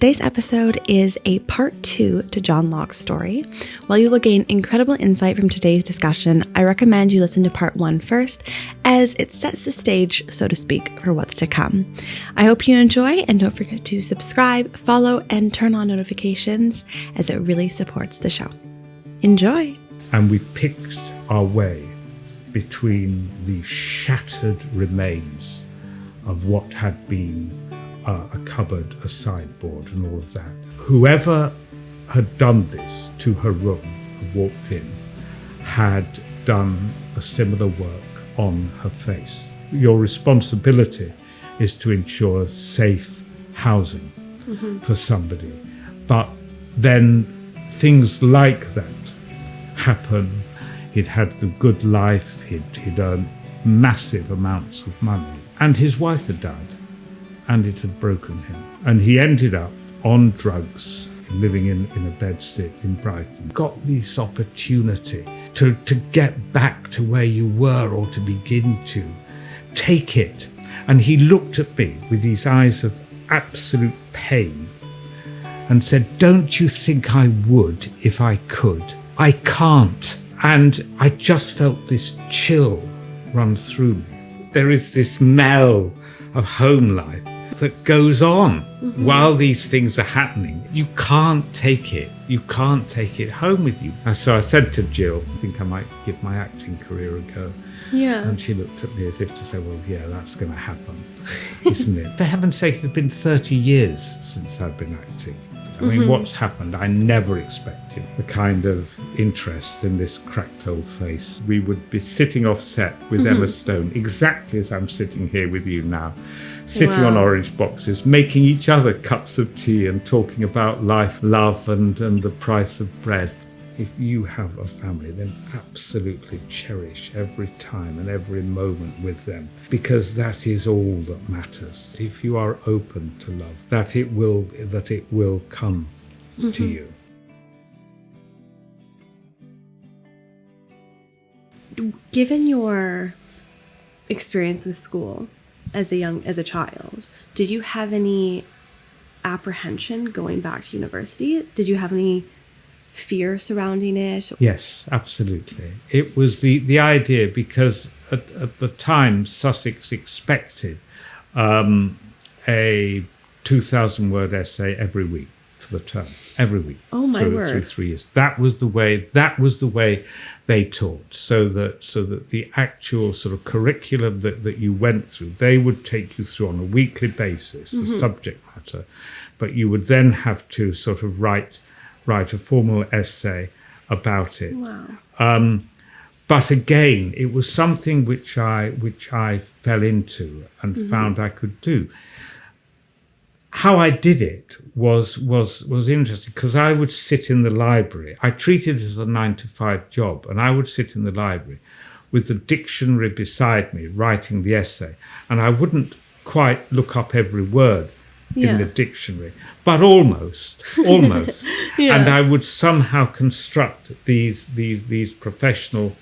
Today's episode is a part 2 to John Locke's story. While you will gain incredible insight from today's discussion, I recommend you listen to part 1 first, as it sets the stage, so to speak, for what's to come. I hope you enjoy, and don't forget to subscribe, follow, and turn on notifications, as it really supports the show. Enjoy! And we picked our way between the shattered remains of what had been a cupboard, a sideboard, and all of that. Whoever had done this to her room and walked in had done a similar work on her face. Your responsibility is to ensure safe housing for somebody. But then things like that happen. He'd had the good life, he'd earned massive amounts of money, and his wife had died. And it had broken him. And he ended up on drugs, living in a bedsit in Brighton. Got this opportunity to get back to where you were, or to begin to take it. And he looked at me with these eyes of absolute pain and said, "Don't you think I would if I could? I can't." And I just felt this chill run through me. There is this smell of home life that goes on while these things are happening. You can't take it. You can't take it home with you. And so I said to Jill, I think I might give my acting career a go. Yeah. And she looked at me as if to say, well, yeah, that's going to happen, isn't it? For heaven's sake, it had been 30 years since I'd been acting. I mean, what's happened? I never expected the kind of interest in this cracked old face. We would be sitting off set with Emma Stone, exactly as I'm sitting here with you now, sitting on orange boxes, making each other cups of tea and talking about life, love, and the price of bread. If you have a family, then absolutely cherish every time and every moment with them, because that is all that matters. If you are open to love, that it will come to you. Given your experience with school as a child, did you have any apprehension going back to university? Did you have any fear surrounding it? Yes, absolutely. It was the idea, because at the time Sussex expected a 2,000-word essay every week for the term, every week. Oh my word! Through 3 years. That was the way they taught. So that the actual sort of curriculum that you went through, they would take you through on a weekly basis, the subject matter, but you would then have to sort of write a formal essay about it. Wow. But again, it was something which I fell into and found I could do. How I did it was interesting, because I would sit in the library. I treated it as a 9-to-5 job, and I would sit in the library with the dictionary beside me, writing the essay, and I wouldn't quite look up every word in the dictionary, but almost. Yeah. And I would somehow construct these professional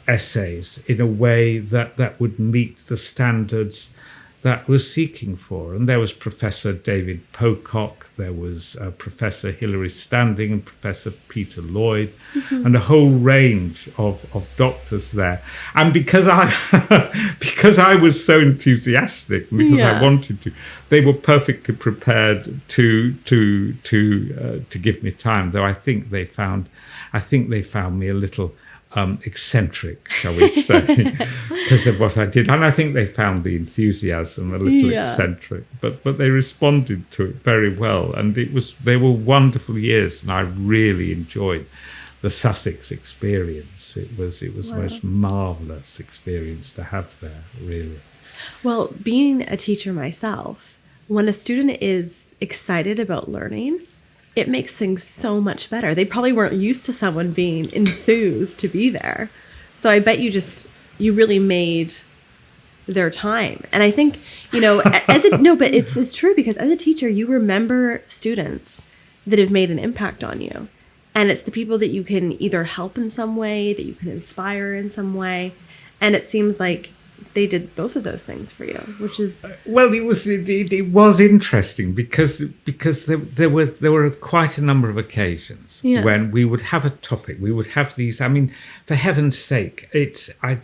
essays in a way that would meet the standards that we're seeking for. And there was Professor David Pocock, there was Professor Hilary Standing and Professor Peter Lloyd, and a whole range of doctors there. And because I was so enthusiastic, because I wanted to, they were perfectly prepared to give me time. Though I think they found me a little eccentric, shall we say, because of what I did. And I think they found the enthusiasm a little eccentric, but they responded to it very well. And they were wonderful years, and I really enjoyed the Sussex experience. It was the most marvellous experience to have there, really. Well, being a teacher myself, when a student is excited about learning, it makes things so much better. They probably weren't used to someone being enthused to be there. So I bet you really made their time. And I think, but it's true, because as a teacher, you remember students that have made an impact on you. And it's the people that you can either help in some way, that you can inspire in some way. And it seems like they did both of those things for you, which is Well, it was interesting because there were quite a number of occasions when we would have a topic. We would have these. I mean, for heaven's sake,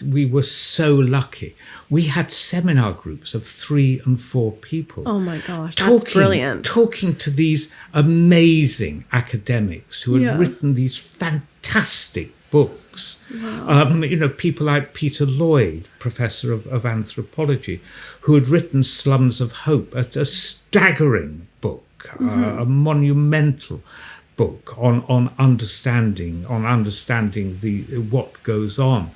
we were so lucky. We had seminar groups of 3 and 4 people. oh my gosh, that's brilliant. Talking to these amazing academics who had written these fantastic books. Wow. People like Peter Lloyd, professor of anthropology, who had written Slums of Hope, a staggering book, a monumental book on understanding the what goes on.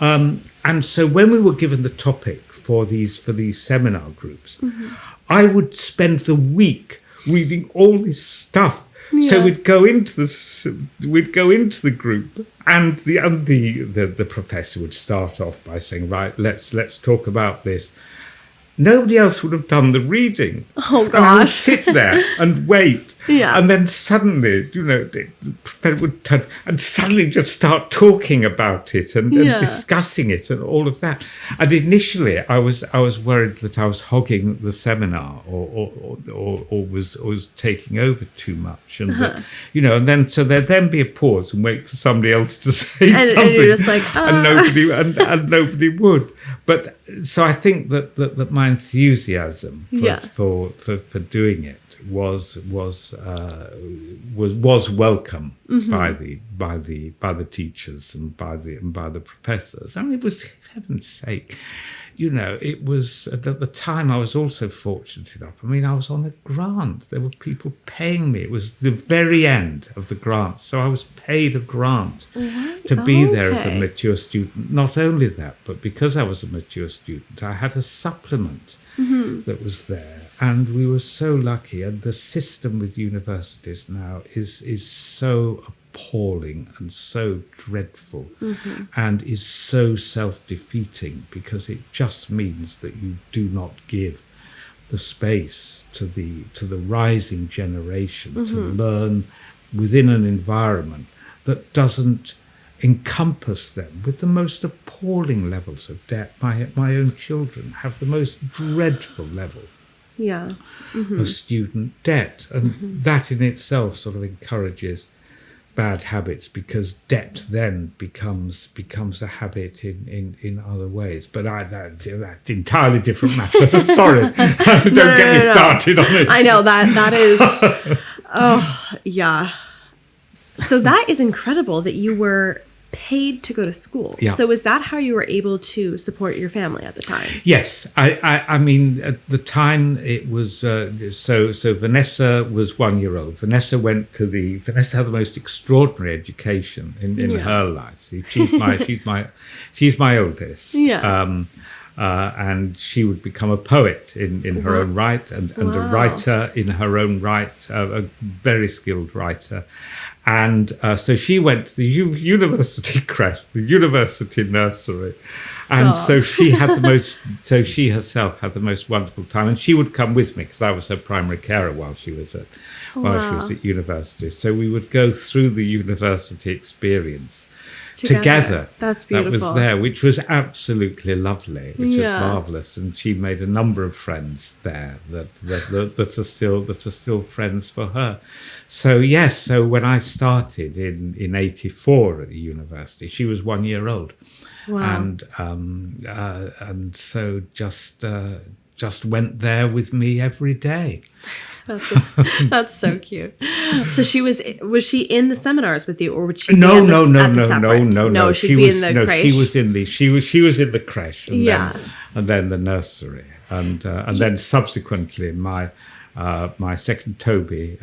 And so when we were given the topic for these seminar groups, I would spend the week reading all this stuff. So we'd go into the group, and the professor would start off by saying, "Right, let's talk about this." Nobody else would have done the reading. Oh And I would gosh. sit there and wait. Yeah. And then suddenly, the professor would turn and suddenly just start talking about it and discussing it and all of that. And initially, I was worried that I was hogging the seminar or was taking over too much, and that, and then so there'd then be a pause and wait for somebody else to say something, and you're just like, and nobody would. But so I think that my enthusiasm for doing it was welcome by the teachers and by the professors. I mean, it was, for heaven's sake, it was at the time. I was also fortunate enough. I mean, I was on a grant. There were people paying me. It was the very end of the grant, so I was paid a grant to be there as a mature student. Not only that, but because I was a mature student, I had a supplement that was there. And we were so lucky. And the system with universities now is so appalling and so dreadful and is so self-defeating, because it just means that you do not give the space to the rising generation to learn within an environment that doesn't encompass them with the most appalling levels of debt. My own children have the most dreadful level of student debt, and that in itself sort of encourages bad habits, because debt then becomes a habit in other ways. But that's entirely different matter. Sorry, don't get me started on it. I know that is. Oh yeah. So that is incredible that you were paid to go to school. Yeah. So is that how you were able to support your family at the time? Yes, I mean at the time it was so Vanessa was 1 year old. Vanessa had the most extraordinary education in her life. See, she's my oldest. Yeah. And she would become a poet in her own right, and a writer in her own right, a very skilled writer. And so she went to the university creche, the university nursery. Stop. And so she herself had the most wonderful time. And she would come with me because I was her primary carer while she was at university. So we would go through the university experience together. That's beautiful. That was there, which was absolutely lovely, which was marvelous. And she made a number of friends there that are still friends for her. So yes, so when I started in 84 at the university, she was 1 year old. Wow. And so just went there with me every day. That's so cute. So was she in the seminars with you, or would she? No. She'd be in the creche. She was in the creche, and then the nursery, and then subsequently my second Toby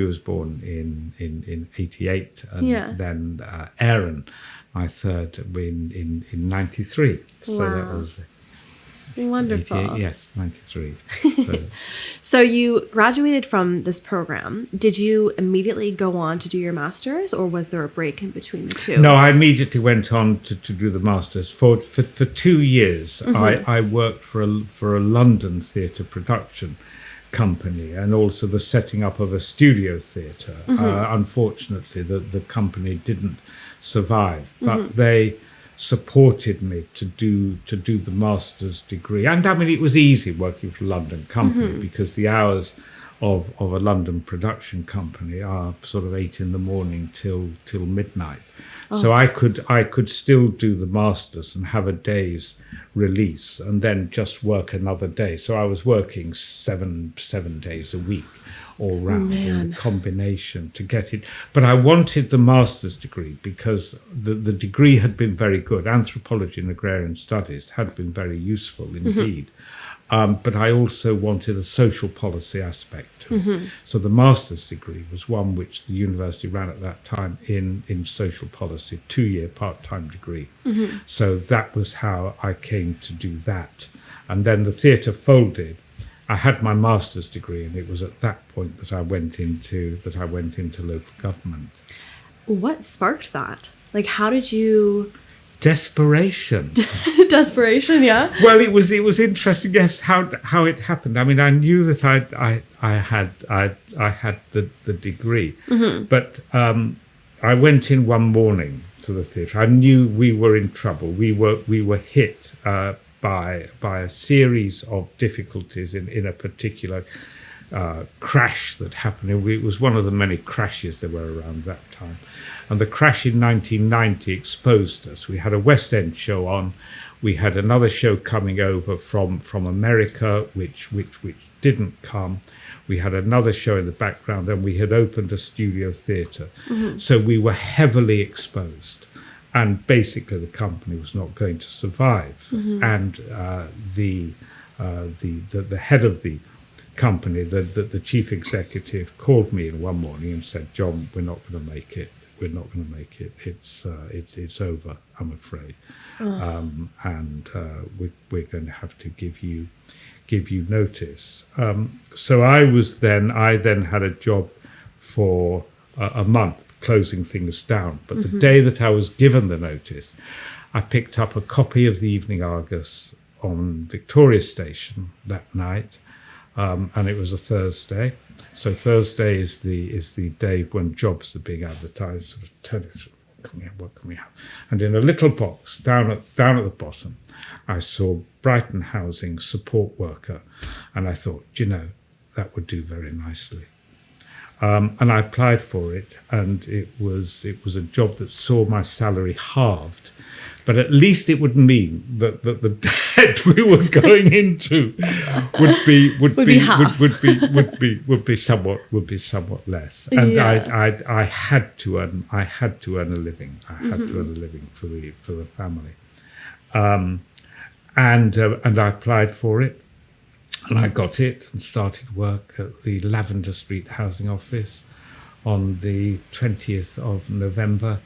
was born in 88, and then Aaron, my third, in 93. So that was wonderful. Yes, 93. So you graduated from this program. Did you immediately go on to do your master's, or was there a break in between the two? No, I immediately went on to do the master's. For 2 years, I worked for a London theatre production company, and also the setting up of a studio theatre. Unfortunately, the company didn't survive, but they supported me to do the master's degree. And I mean, it was easy working for a London company because the hours of a London production company are sort of 8 a.m. till midnight. So I could still do the masters and have a day's release and then just work another day. So I was working seven days a week all round in the combination to get it. But I wanted the master's degree because the degree had been very good. Anthropology and agrarian studies had been very useful indeed. But I also wanted a social policy aspect to it. So the master's degree was one which the university ran at that time in social policy, 2-year part-time degree. So that was how I came to do that. And then the theatre folded. I had my master's degree, and it was at that point that I went into local government. What sparked that? Like, how did you... Desperation. Desperation, yeah. Well, it was interesting. Yes, how it happened. I mean, I knew that I had the degree, but I went in one morning to the theatre. I knew we were in trouble. We were hit by a series of difficulties in a particular crash that happened. It was one of the many crashes there were around that time. And the crash in 1990 exposed us. We had a West End show on. We had another show coming over from America, which didn't come. We had another show in the background, and we had opened a studio theatre. So we were heavily exposed. And basically the company was not going to survive. And the head of the company, the chief executive, called me in one morning and said, "John, we're not going to make it. We're not going to make it. It's over, I'm afraid. And we're going to have to give you notice." So I then had a job for a month closing things down. But the day that I was given the notice, I picked up a copy of the Evening Argus on Victoria Station that night, and it was a Thursday. So Thursday is the day when jobs are being advertised. Sort of turn it through. What can we have? And in a little box down at the bottom, I saw Brighton Housing support worker, and I thought, that would do very nicely. And I applied for it, and it was a job that saw my salary halved, but at least it would mean that the debt we were going into would be somewhat less. And I had to earn a living. I had to earn a living for the family, and I applied for it. And I got it and started work at the Lavender Street Housing Office on the 20th of November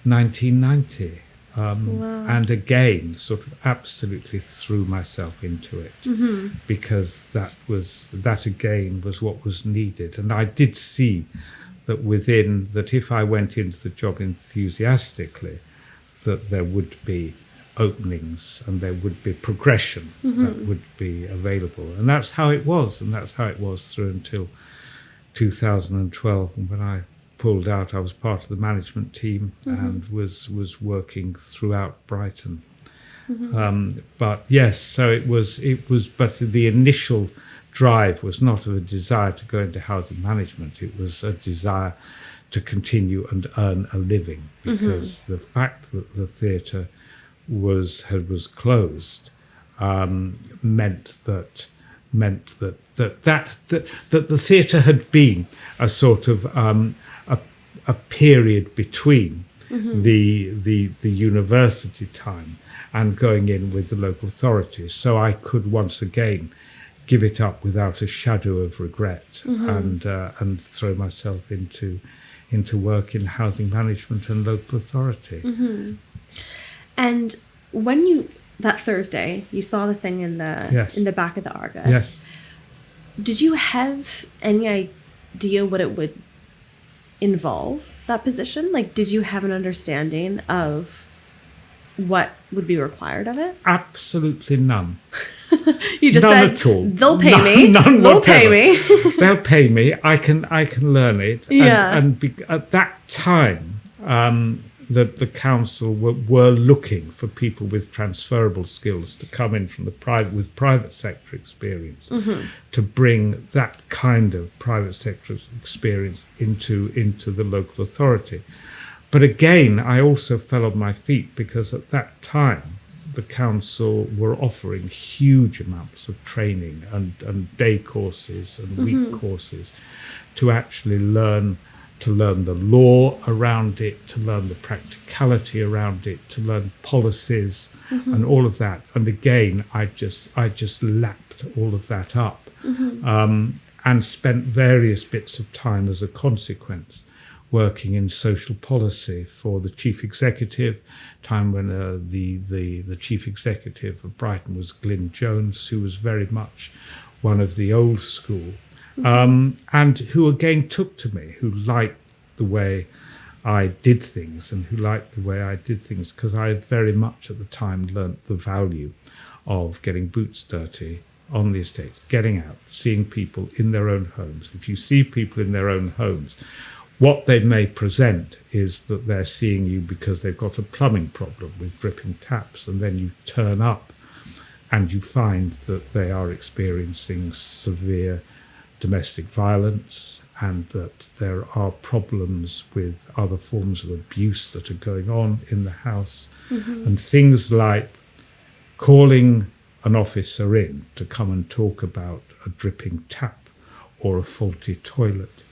1990. Wow. And again, sort of absolutely threw myself into it because that again was what was needed. And I did see that if I went into the job enthusiastically, that there would be openings and there would be progression that would be available. And that's how it was. And that's how it was through until 2012. And when I pulled out, I was part of the management team and was working throughout Brighton. But yes, so it was, but the initial drive was not of a desire to go into housing management. It was a desire to continue and earn a living, because the fact that the theatre was closed meant that the theatre had been a sort of a period between the university time and going in with the local authorities. So I could once again give it up without a shadow of regret and throw myself into work in housing management and local authority. And when that Thursday, you saw the thing in the back of the Argus. Yes. Did you have any idea what it would involve, that position? Like, did you have an understanding of what would be required of it? Absolutely none. You just none said, at all. They'll pay me. None They'll whatever. pay me. They'll pay me. I can learn it. Yeah. And at that time, that the council were looking for people with transferable skills to come in from the private sector experience, to bring that kind of private sector experience into the local authority. But again, I also fell on my feet because at that time, the council were offering huge amounts of training and day courses and week courses to actually learn the law around it, to learn the practicality around it, to learn policies and all of that. And again, I just lapped all of that up and spent various bits of time as a consequence working in social policy for the chief executive, time when the chief executive of Brighton was Glyn Jones, who was very much one of the old school, and who again took to me, who liked the way I did things and who liked the way I did things, because I very much at the time learnt the value of getting boots dirty on the estates, getting out, seeing people in their own homes. If you see people in their own homes, what they may present is that they're seeing you because they've got a plumbing problem with dripping taps, and then you turn up and you find that they are experiencing severe domestic violence and that there are problems with other forms of abuse that are going on in the house, and things like calling an officer in to come and talk about a dripping tap or a faulty toilet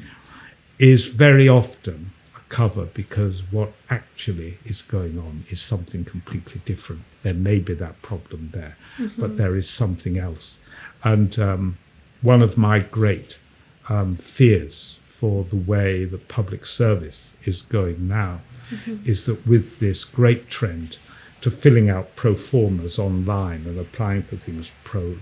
is very often a cover, because what actually is going on is something completely different. There may be that problem there, but there is something else. And one of my great fears for the way the public service is going now is that with this great trend to filling out pro formas online and applying for things pro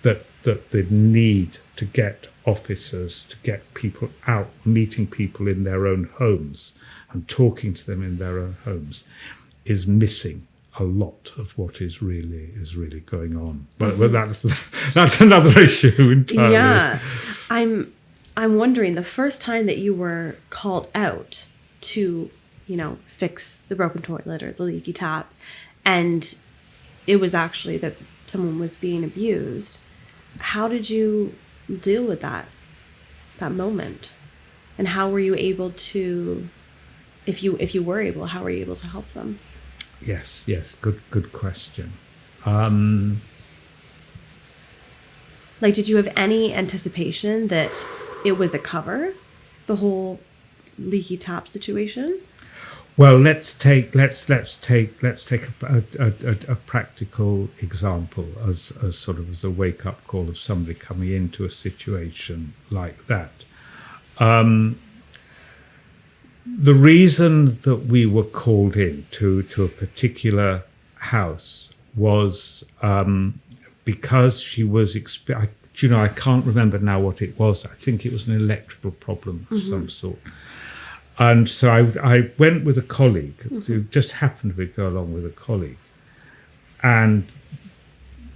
that the need to get officers, to get people out, meeting people in their own homes and talking to them in their own homes is missing a lot of what is really going on. But that's another issue entirely. Yeah, I'm wondering, the first time that you were called out to, fix the broken toilet or the leaky tap, and it was actually that someone was being abused. How did you deal with that moment, and how were you able to, if you were able, how were you able to help them? Yes, good question. Did you have any anticipation that it was a cover, the whole leaky tap situation? Well, let's take a practical example as sort of as a wake-up call of somebody coming into a situation like that. The reason that we were called in to a particular house was because she was I can't remember now what it was. I think it was an electrical problem of some sort. And so I went with a colleague who just happened to go along with a colleague. And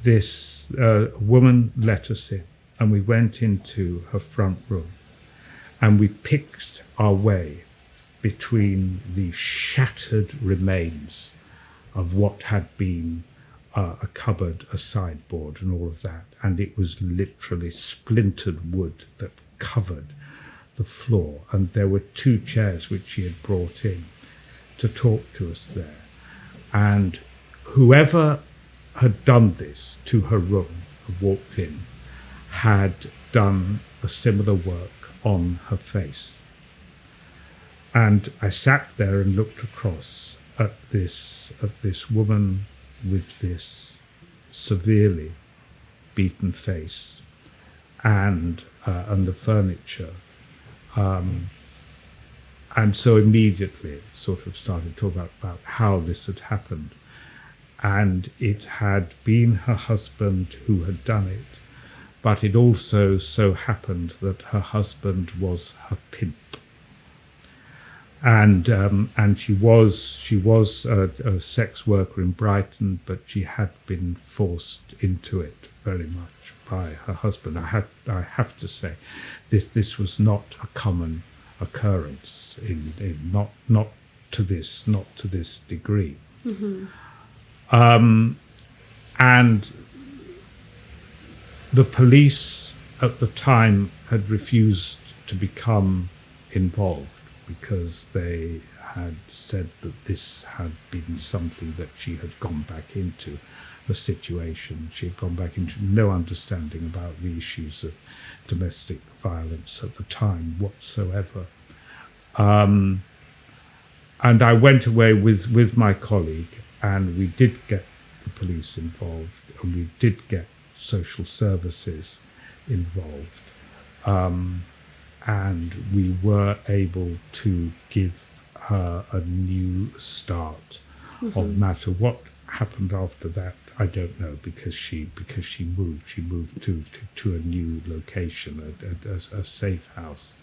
this woman let us in, and we went into her front room, and we picked our way between the shattered remains of what had been a cupboard, a sideboard, and all of that. And it was literally splintered wood that covered the floor. And there were 2 chairs which she had brought in to talk to us there. And whoever had done this to her room, had walked in, had done a similar work on her face. And I sat there and looked across at this woman with this severely beaten face and the furniture. And so immediately it sort of started to talk about how this had happened. And it had been her husband who had done it, but it also so happened that her husband was her pimp. And she was a sex worker in Brighton, but she had been forced into it very much by her husband. I have to say, this was not a common occurrence in not to this degree. Mm-hmm. And the police at the time had refused to become involved because they had said that this had been something that she had gone back into, a situation. She had gone back into no understanding about the issues of domestic violence at the time whatsoever. And I went away with my colleague, and we did get the police involved, and we did get social services involved. And we were able to give her a new start of matter. What happened after that, I don't know, because she moved. She moved to a new location, a safe house.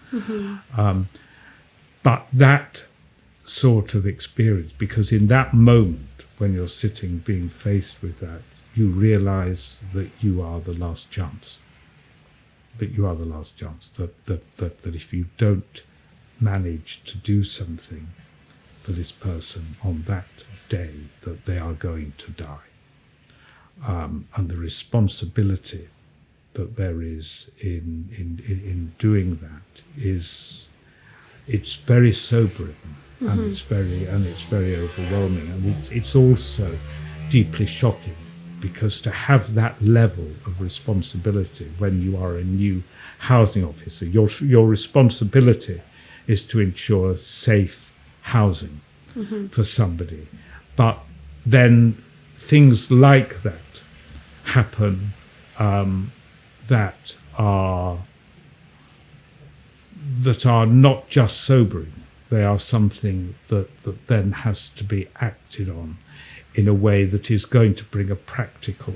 But that sort of experience, because in that moment when you're sitting being faced with that, you realize that you are the last chance. That if you don't manage to do something for this person on that day, that they are going to die. And the responsibility that there is in doing that it's very sobering, and it's very overwhelming, and it's also deeply shocking, because to have that level of responsibility when you are a new housing officer, your responsibility is to ensure safe housing for somebody. But then things like that happen that are not just sobering. They are something that then has to be acted on in a way that is going to bring a practical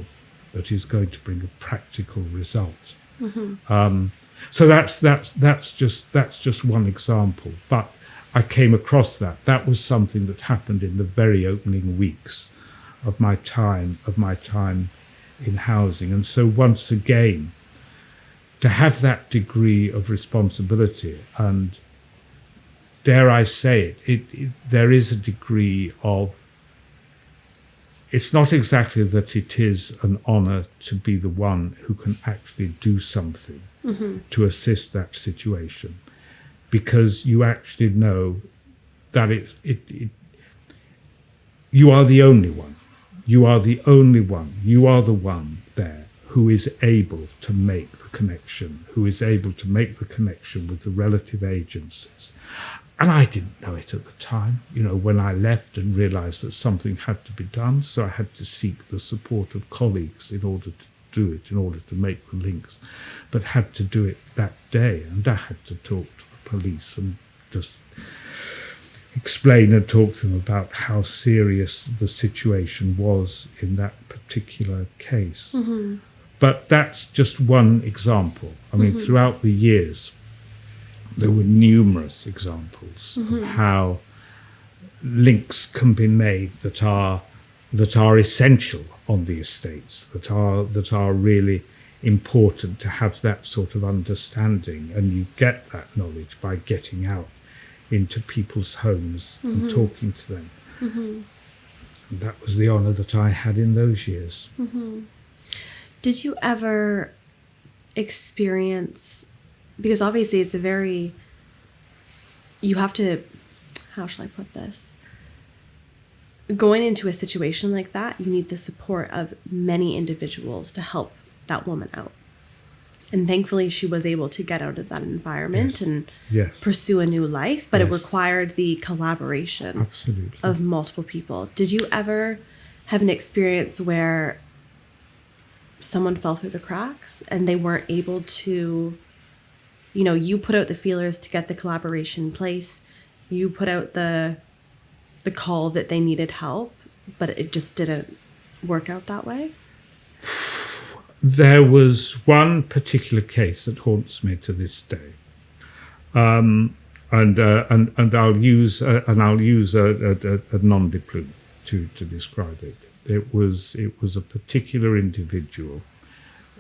result. So that's just one example. But I came across that. That was something that happened in the very opening weeks of my time in housing. And so once again, to have that degree of responsibility, and dare I say it, there is a degree of, it's not exactly that it is an honour to be the one who can actually do something to assist that situation, because you actually know that you are the only one. You are the only one. You are the one there who is able to make the connection, with the relative agencies. And I didn't know it at the time, when I left and realised that something had to be done. So I had to seek the support of colleagues in order to do it, in order to make the links, but had to do it that day. And I had to talk to the police and just explain and talk to them about how serious the situation was in that particular case. But that's just one example. I mean, throughout the years, there were numerous examples of how links can be made that are essential on the estates, that are really important to have that sort of understanding. And you get that knowledge by getting out into people's homes and talking to them. And that was the honour that I had in those years. Did you ever experience, because obviously it's you have to, how shall I put this? Going into a situation like that, you need the support of many individuals to help that woman out. And thankfully she was able to get out of that environment and pursue a new life, but it required the collaboration of multiple people. Did you ever have an experience where someone fell through the cracks and they weren't able to, you put out the feelers to get the collaboration in place, you put out the call that they needed help, but it just didn't work out that way? There was one particular case that haunts me to this day, and I'll use a non-diplomat to describe it. It was a particular individual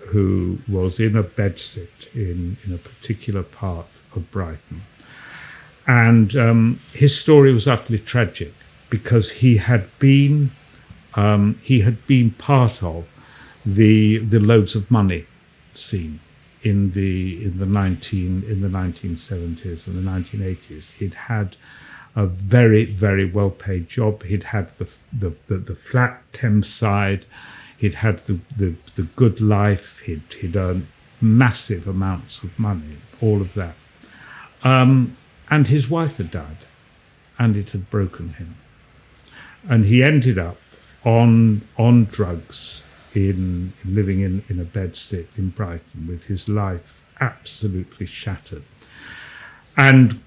who was in a bedsit in a particular part of Brighton, And his story was utterly tragic because he had been part of the loads of money scene in the 1970s and the 1980s. He'd had a very, very well paid job. He'd had the flat Thames side. He'd had the good life. He'd earned massive amounts of money, all of that. And his wife had died, and it had broken him. And he ended up on drugs, living in a bedsit in Brighton with his life absolutely shattered. And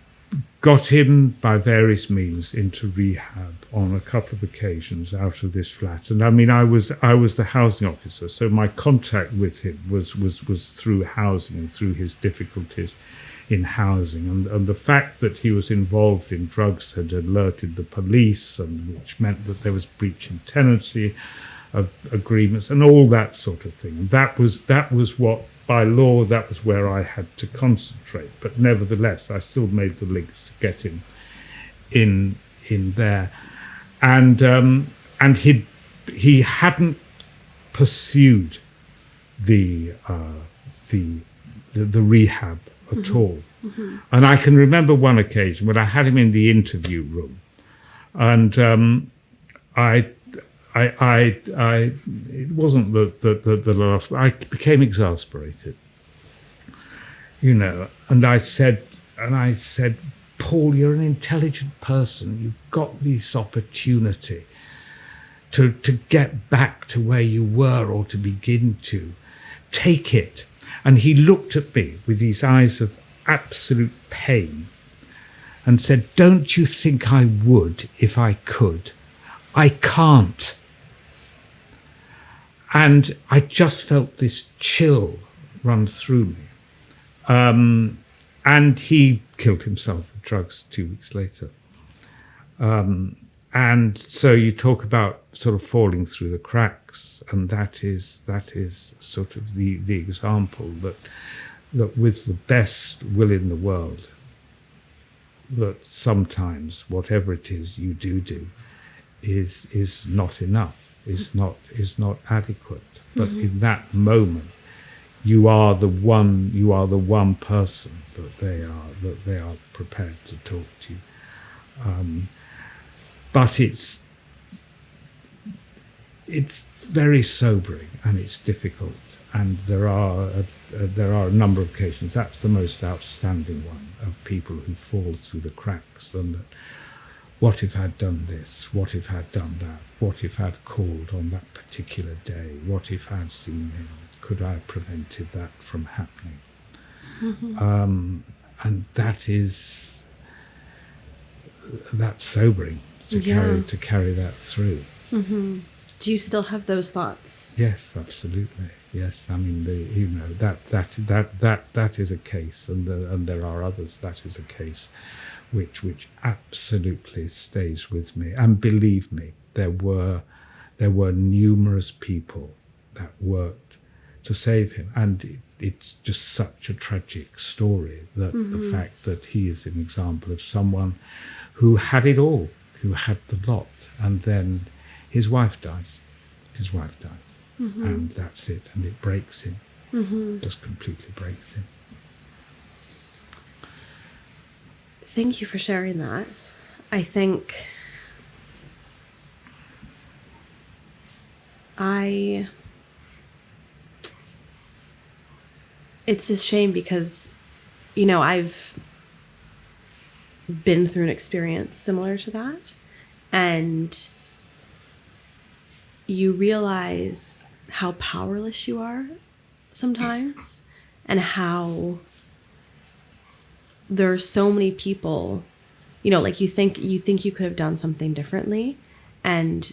got him by various means into rehab on a couple of occasions out of this flat. And I mean, I was the housing officer, so my contact with him was through housing and through his difficulties in housing, and the fact that he was involved in drugs had alerted the police, and which meant that there was breach in tenancy of agreements and all that sort of thing. That was what, by law, that was where I had to concentrate. But nevertheless, I still made the links to get him in there, and he hadn't pursued the rehab at all. Mm-hmm. And I can remember one occasion when I had him in the interview room, and I it wasn't the last. I became exasperated, and I said, Paul, you're an intelligent person. You've got this opportunity to get back to where you were, or to begin to take it. And he looked at me with these eyes of absolute pain and said, don't you think I would if I could? I can't. And I just felt this chill run through me. And he killed himself with drugs 2 weeks later. And so you talk about sort of falling through the cracks, and that is sort of the example that with the best will in the world, that sometimes whatever it is you do is not enough, is not adequate. But in that moment, you are the one person that they are prepared to talk to you. But it's very sobering, and it's difficult, and there are a number of occasions. That's the most outstanding one, of people who fall through the cracks, and that, what if I'd done this? What if I'd done that? What if I'd called on that particular day? What if I'd seen him? Could I have prevented that from happening? Mm-hmm. And that's sobering to carry that through. Mm-hmm. Do you still have those thoughts? Yes, absolutely. Yes, I mean, that is a case, and there are others. That is a case which absolutely stays with me. And believe me, there were numerous people that worked to save him, and it's just such a tragic story that the fact that he is an example of someone who had it all, who had the lot, and then his wife dies. And that's it, and it breaks him. Just completely breaks him. Thank you for sharing that. I think it's a shame because, I've been through an experience similar to that, and you realize how powerless you are sometimes, and how there are so many people, like you think you could have done something differently, and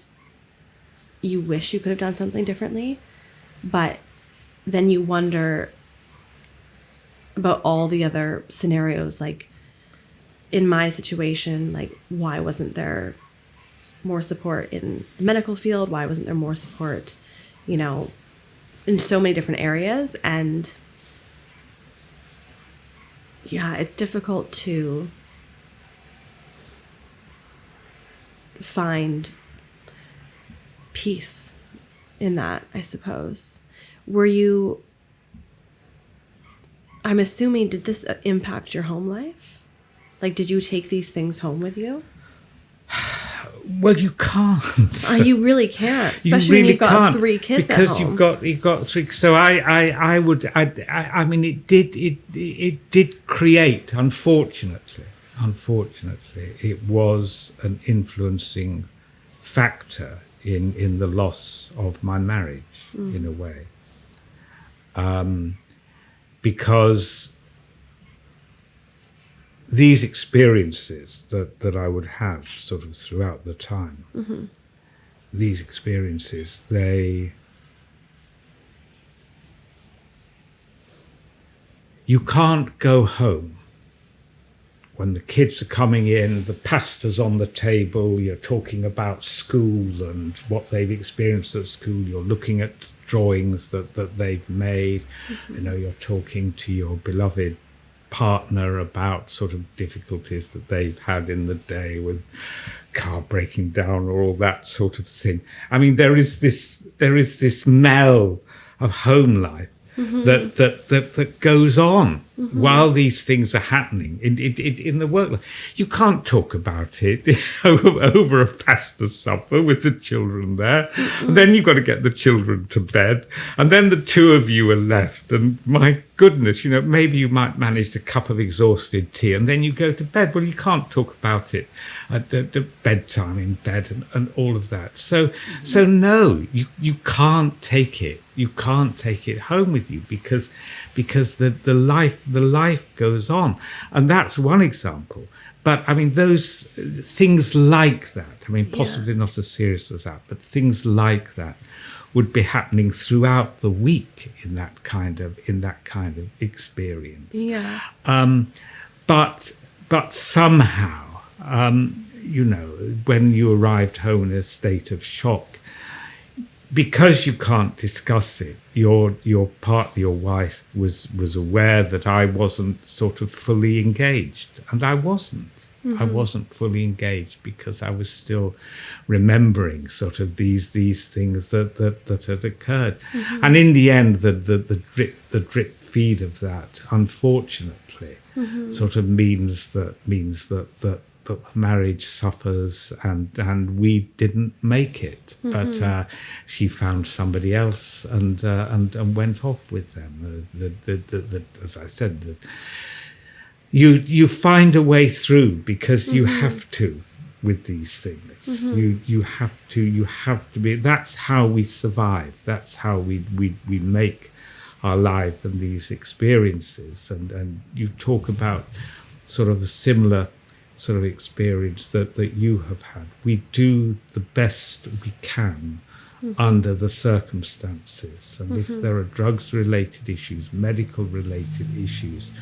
you wish you could have done something differently, but then you wonder about all the other scenarios. Like in my situation, like, why wasn't there more support in the medical field? Why wasn't there more support, in so many different areas? And yeah, it's difficult to find peace in that, I suppose. Were you, I'm assuming, did this impact your home life? Like, did you take these things home with you? Well, you can't. You really can't, especially you really when you've got can't, 3 kids because at home. you've got 3. So I mean, it did create. Unfortunately, it was an influencing factor in the loss of my marriage, in a way, because these experiences that I would have sort of throughout the time, these experiences, you can't go home when the kids are coming in, the pasta's on the table, you're talking about school and what they've experienced at school, you're looking at drawings that they've made, you're talking to your beloved partner about sort of difficulties that they've had in the day with car breaking down or all that sort of thing. I mean, there is this smell of home life that goes on while these things are happening in the work life. You can't talk about it over a pasta supper with the children there. And then you've got to get the children to bed. And then the 2 of you are left. And my goodness, maybe you might manage a cup of exhausted tea and then you go to bed. Well, you can't talk about it at the bedtime in bed and all of that. So no, you can't take it. You can't take it home with you because the life goes on. And that's one example. But I mean, those things like that, I mean, possibly not as serious as that, but things like that would be happening throughout the week in that kind of experience. Yeah. But somehow, when you arrived home in a state of shock, because you can't discuss it, your partner, your wife, was aware that I wasn't sort of fully engaged, and I wasn't. I wasn't fully engaged because I was still remembering sort of these things that had occurred, and in the end, the drip feed of that, unfortunately, sort of means that the marriage suffers, and we didn't make it. But she found somebody else and went off with them. As I said, you find a way through because you have to with these things. You have to be. That's how we survive. That's how we make our life and these experiences. And you talk about sort of a similar sort of experience that you have had. We do the best we can under the circumstances. And if there are drugs-related issues, medical-related issues,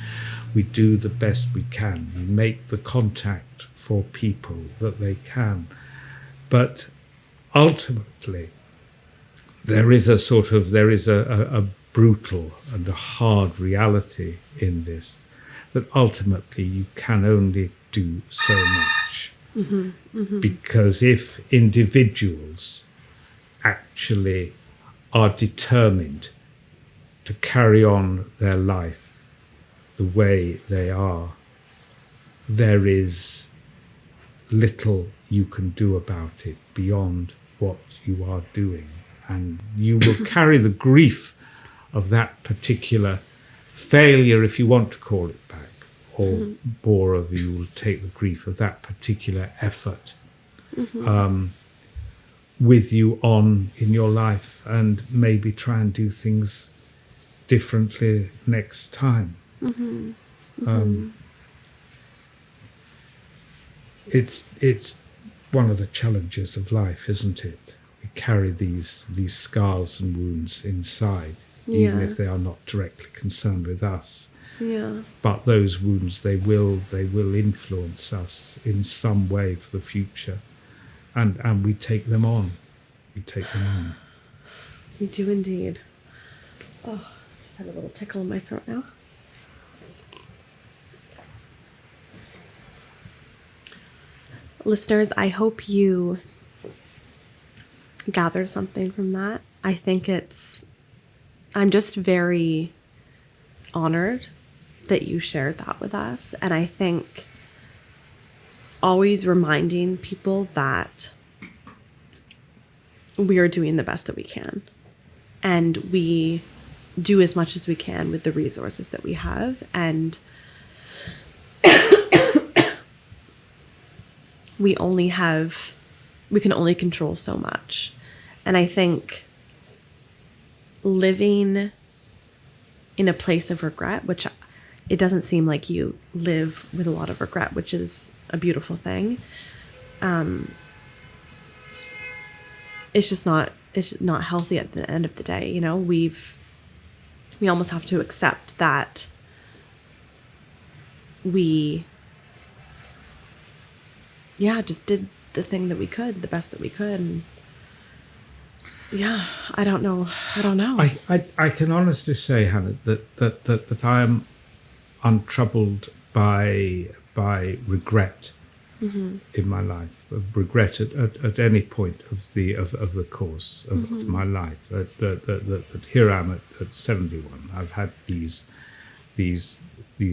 we do the best we can. We make the contact for people that they can. But ultimately, there is a brutal and a hard reality in this, that ultimately you can only do so much. Because if individuals actually are determined to carry on their life the way they are, there is little you can do about it beyond what you are doing. And you will carry the grief of that particular failure, if you want to call it back, or more of you will take the grief of that particular effort with you on in your life, and maybe try and do things differently next time. It's one of the challenges of life, isn't it? We carry these scars and wounds inside, even if they are not directly concerned with us. Yeah. But those wounds, they will influence us in some way for the future, and we take them on. We take them on. We do indeed. Oh, I just had a little tickle in my throat now. Listeners, I hope you gather something from that. I'm just very honored that you shared that with us. And I think always reminding people that we are doing the best that we can. And we do as much as we can with the resources that we have. And we can only control so much. And I think living in a place of regret, which it doesn't seem like you live with a lot of regret, which is a beautiful thing. It's not healthy at the end of the day. You know, we almost have to accept that we just did the thing that we could, the best that we could. And I don't know. I can honestly say, Hannah, that I am untroubled by regret in my life. Regret at any point of the course of my life. That here I am at 71. I've had these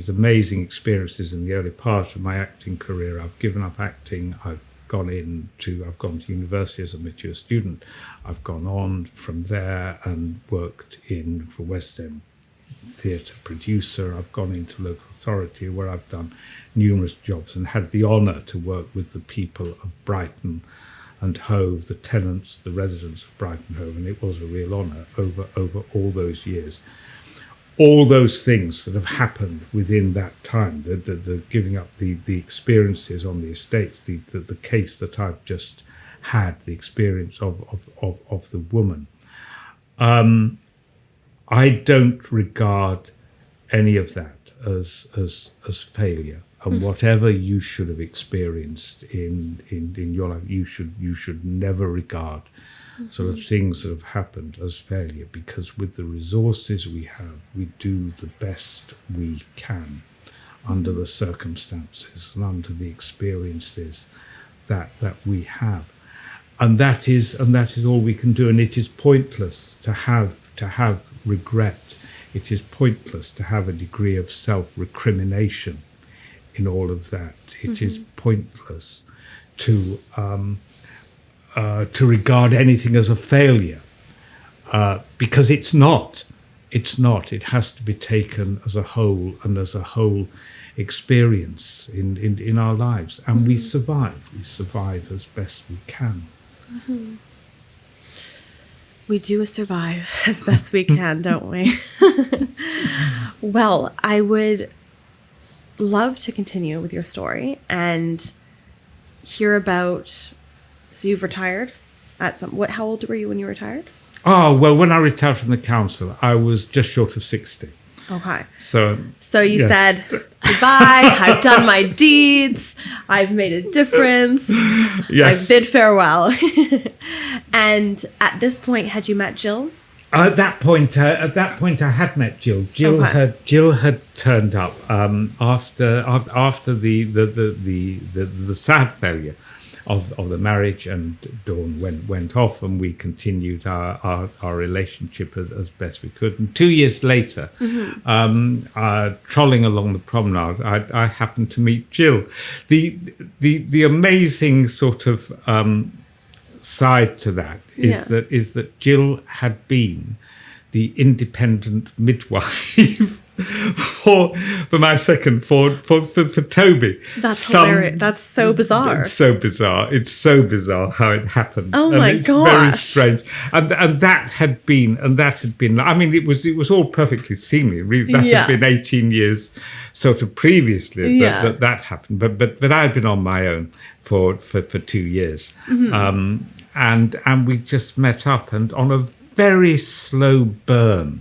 amazing experiences in the early part of my acting career. I've given up acting. I've gone to university as a mature student. I've gone on from there and worked for West End theatre producer. I've gone into local authority where I've done numerous jobs and had the honour to work with the people of Brighton and Hove, the tenants, the residents of Brighton and Hove, and it was a real honour over all those years. All those things that have happened within that time, the giving up the experiences on the estates, the case that I've just had, the experience of the woman. I don't regard any of that as failure. And whatever you should have experienced in your life, you should never regard sort of things that have happened as failure, because with the resources we have, we do the best we can under the circumstances and under the experiences that we have. And that is all we can do. And it is pointless to have regret. It is pointless to have a degree of self-recrimination in all of that. It is pointless to regard anything as a failure, because it's not. It's not. It has to be taken as a whole and as a whole experience in our lives. And we survive. We survive as best we can. We do survive as best we can, don't we? Well, I would love to continue with your story and hear about. So you've retired how old were you when you retired? Oh, well, when I retired from the council, I was just short of 60. Okay. So you said, goodbye, I've done my deeds, I've made a difference, yes. I've bid farewell. And at this point, had you met Jill? At that point, I had met Jill. Jill had turned up after the sad failure of the marriage, and Dawn went off, and we continued our relationship as best we could. And 2 years later, trolling along the promenade, I happened to meet Jill. The amazing sort of side to that is that Jill had been the independent midwife for my second for Toby. That's hilarious. That's so bizarre. It's so bizarre. It's so bizarre how it happened. Oh my gosh. Very strange. And that had been. I mean, it was all perfectly seemly. That had been 18 years sort of previously that happened. But I had been on my own for 2 years, and we just met up, and on a very slow burn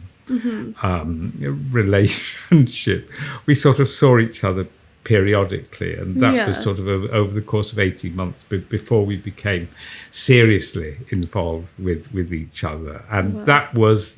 relationship, we sort of saw each other periodically, and that Yeah. was sort of over the course of 18 months before we became seriously involved with each other. And Wow. that was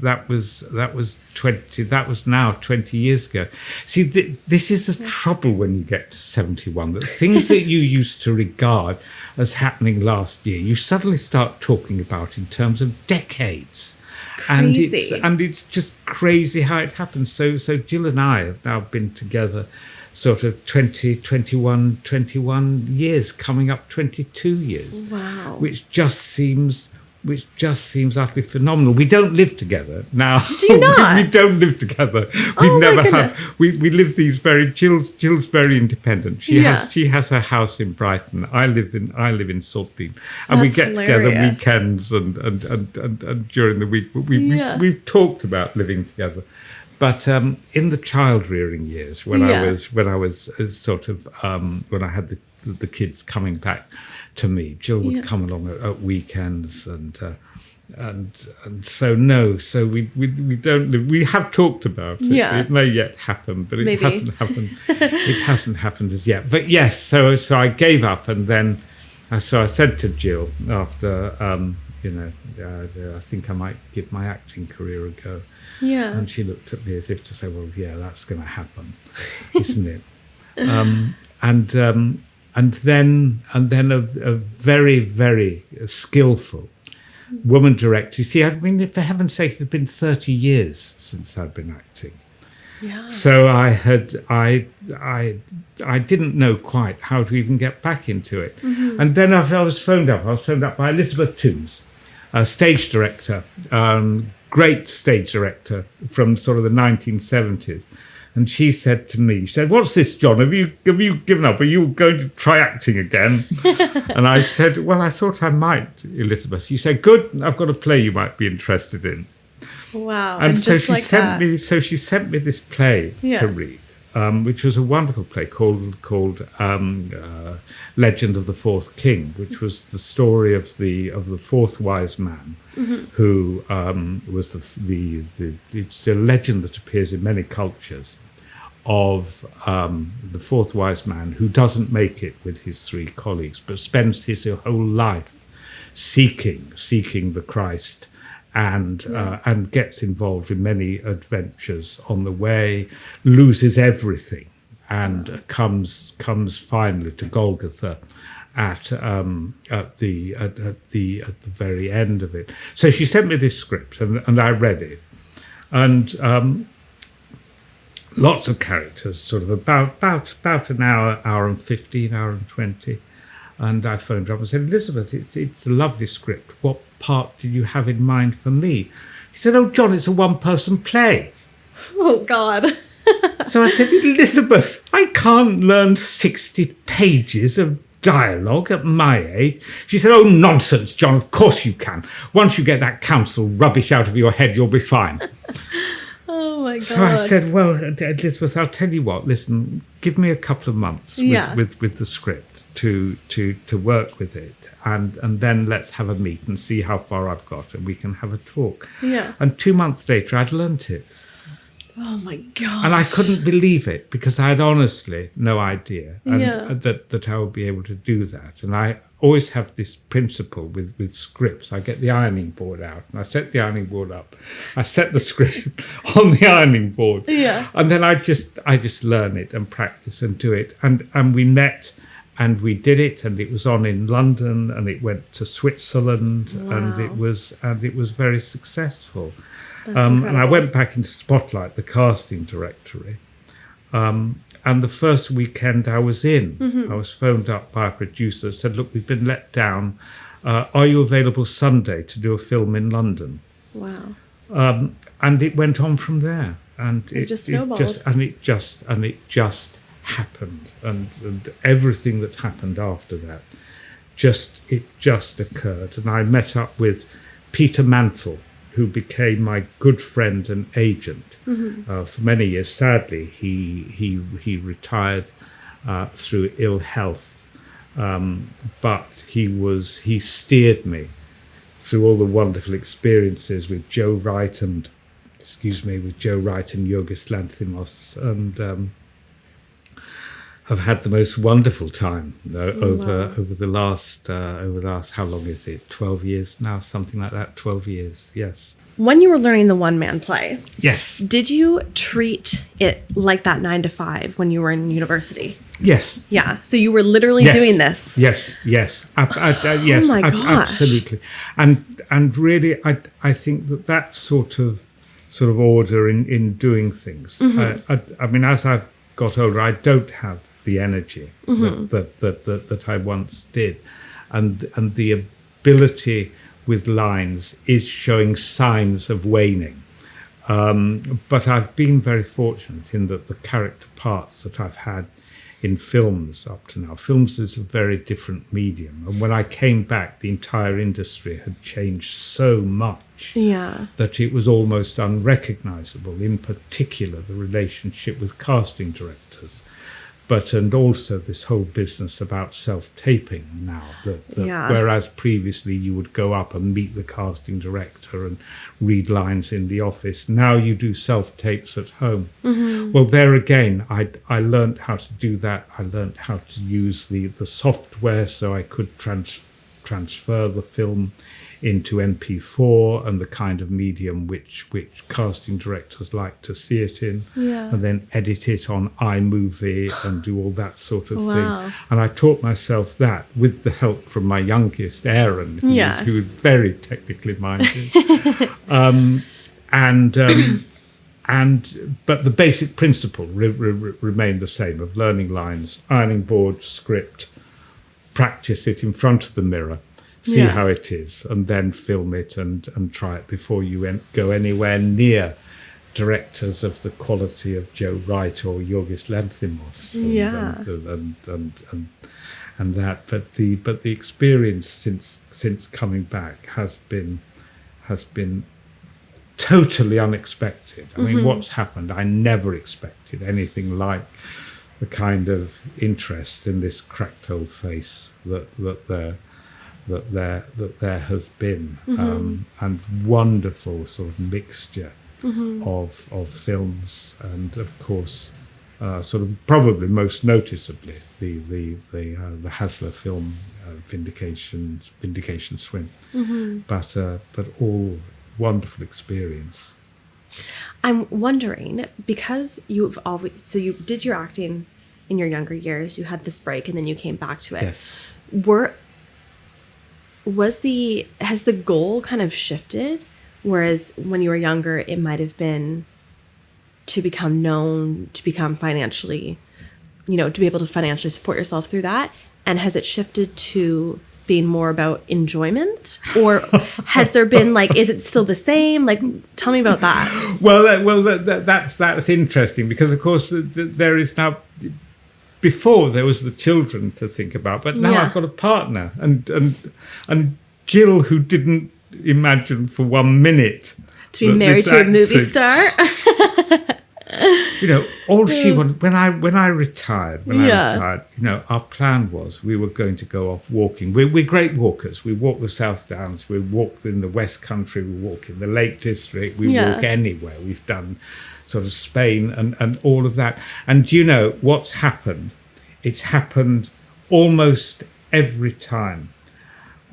now 20 years ago. See, this is the trouble when you get to 71, that things that you used to regard as happening last year, you suddenly start talking about in terms of decades. Crazy. And it's just crazy how it happens. So Jill and I have now been together sort of 21 years, coming up 22 years. Wow. Which just seems utterly phenomenal. We don't live together now. Do you not? We don't live together. We Oh, my never goodness. have. We live these very. Jill's very independent. She has her house in Brighton. I live in Saltbeam, and we That's get together hilarious. weekends and during the week. But we've talked about living together. But in the child rearing years, when I was when I had the kids coming back to me, Jill would come along at weekends, and so we don't live. We have talked about it. Yeah. It may yet happen, but it Maybe. hasn't happened. It hasn't happened as yet. But yes, so I gave up, and then so I said to Jill after I think I might give my acting career a go. Yeah. And she looked at me as if to say, well, yeah, that's going to happen, isn't it? And then a very, very skillful woman director. You see, I mean, for heaven's sake, it had been 30 years since I'd been acting. Yeah. So I didn't know quite how to even get back into it. Mm-hmm. And then I was phoned up. I was phoned up by Elizabeth Toombs, a stage director, great stage director from sort of the 1970s. And she said to me, she said, "What's this, John? Have you given up? Are you going to try acting again?" And I said, "Well, I thought I might, Elizabeth." She said, "Good, I've got a play you might be interested in." Wow. And so just she like sent that. me. So she sent me this play to read, which was a wonderful play called Legend of the Fourth King, which was the story of the fourth wise man, who was it's a legend that appears in many cultures of the fourth wise man who doesn't make it with his three colleagues, but spends his whole life seeking the Christ. And gets involved in many adventures on the way, loses everything, and comes finally to Golgotha at the very end of it. So she sent me this script, and I read it, and lots of characters, sort of about an hour and 15, hour and 20. And I phoned her up and said, "Elizabeth, it's a lovely script. What part did you have in mind for me?" She said, "Oh, John, it's a one-person play." Oh, God. So I said, "Elizabeth, I can't learn 60 pages of dialogue at my age." She said, "Oh, nonsense, John, of course you can. Once you get that council rubbish out of your head, you'll be fine." Oh, my God. So I said, "Well, Elizabeth, I'll tell you what, listen, give me a couple of months with the script to work with it, and then let's have a meet and see how far I've got, and we can have a talk." Yeah. And 2 months later, I'd learnt it. Oh, my God. And I couldn't believe it, because I had honestly no idea that I would be able to do that. And I always have this principle with scripts. I get the ironing board out, and I set the ironing board up. I set the script on the ironing board. Yeah. And then I just learn it and practice and do it. And we met, and we did it, and it was on in London, and it went to Switzerland, and it was very successful. And I went back into Spotlight, the casting directory, and the first weekend I was in, I was phoned up by a producer, said, "Look, we've been let down. Are you available Sunday to do a film in London?" Wow. And it went on from there, and It just snowballed. it just happened, and everything that happened after that just occurred. And I met up with Peter Mantle, who became my good friend and agent for many years. Sadly, he retired through ill health, but he steered me through all the wonderful experiences with Joe Wright and Yorgos Lanthimos, I've had the most wonderful time over the last how long is it? 12 years now, something like that. 12 years, yes. When you were learning the one-man play, Yes. did you treat it like that 9 to 5 when you were in university? Yes. Yeah. So you were literally doing this. Yes. Yes. Yes. Oh my gosh. Absolutely. And really, I think that sort of order in doing things. I mean, as I've got older, I don't have the energy that I once did, and the ability with lines is showing signs of waning. But I've been very fortunate in that the character parts that I've had in films up to now, films is a very different medium. And when I came back, the entire industry had changed so much that it was almost unrecognizable, in particular the relationship with casting directors. And also this whole business about self-taping now, whereas previously you would go up and meet the casting director and read lines in the office, now you do self-tapes at home. Well, there again, I learned how to do that. I learned how to use the software so I could transfer the film into MP4 and the kind of medium which casting directors like to see it in, and then edit it on iMovie and do all that sort of thing. And I taught myself that with the help from my youngest, Aaron, who was very technically minded. But the basic principle remained the same, of learning lines, ironing board, script, practice it in front of the mirror, see how it is, and then film it and try it before you go anywhere near directors of the quality of Joe Wright or Yorgos Lanthimos and that. But the experience since coming back has been totally unexpected. I mean, what's happened? I never expected anything like the kind of interest in this cracked old face that there has been, and wonderful sort of mixture of films, and of course, sort of probably most noticeably the Hasler film, Vindication Swim, but all wonderful experience. I'm wondering, because you did your acting in your younger years, you had this break and then you came back to it. Yes. Has the goal kind of shifted? Whereas when you were younger, it might have been to become known, to become financially, to be able to financially support yourself through that. And has it shifted to being more about enjoyment, or has there been is it still the same? Tell me about that. Well, that's interesting, because of course there is now. Before there was the children to think about, but now I've got a partner, and Jill, who didn't imagine for 1 minute to be married to a movie star. All she wanted when I retired. Our plan was we were going to go off walking. We're great walkers. We walk the South Downs. We walk in the West Country. We walk in the Lake District. We walk anywhere. We've done sort of Spain and all of that. And do you know what's happened? It's happened almost every time.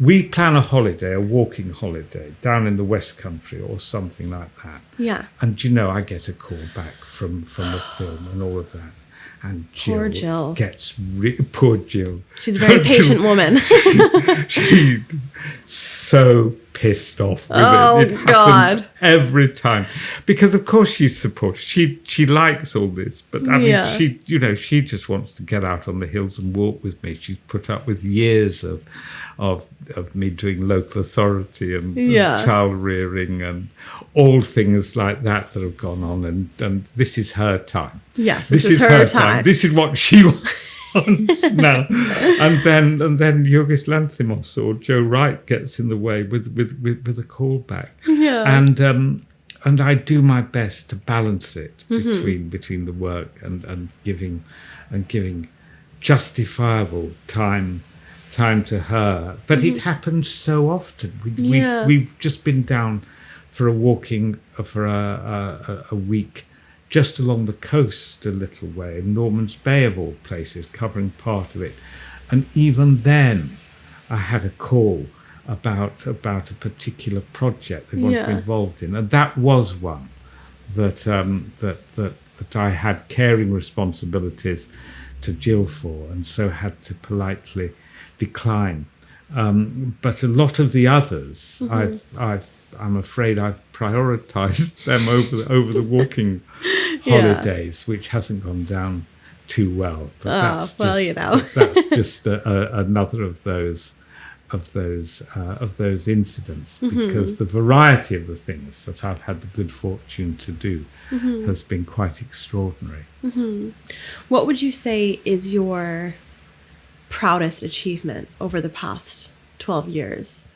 We plan a walking holiday down in the West Country or something like that. Yeah. And I get a call back from the film and all of that. And poor Jill poor Jill. She's a very patient woman. She's so pissed off with it. It God. Every time, because of course she's supportive. She likes all this, but I mean, she just wants to get out on the hills and walk with me. She's put up with years of me doing local authority and child rearing and all things like that have gone on, and this is her time. Yes, this is her time. This is what she wants now. And then Yorgos Lanthimos or Joe Wright gets in the way with a callback. Yeah. And I do my best to balance it between the work and giving justifiable time to her. But it happens so often. We've just been down for a walking for a week just along the coast a little way, in Norman's Bay of all places, covering part of it. And even then, I had a call about a particular project they wanted to be involved in, and that was one that I had caring responsibilities to Jill for, and so had to politely decline. But a lot of the others, I'm afraid I've prioritised them over the walking holidays, which hasn't gone down too well. But that's just another of those incidents, because the variety of the things that I've had the good fortune to do has been quite extraordinary. What would you say is your proudest achievement over the past 12 years?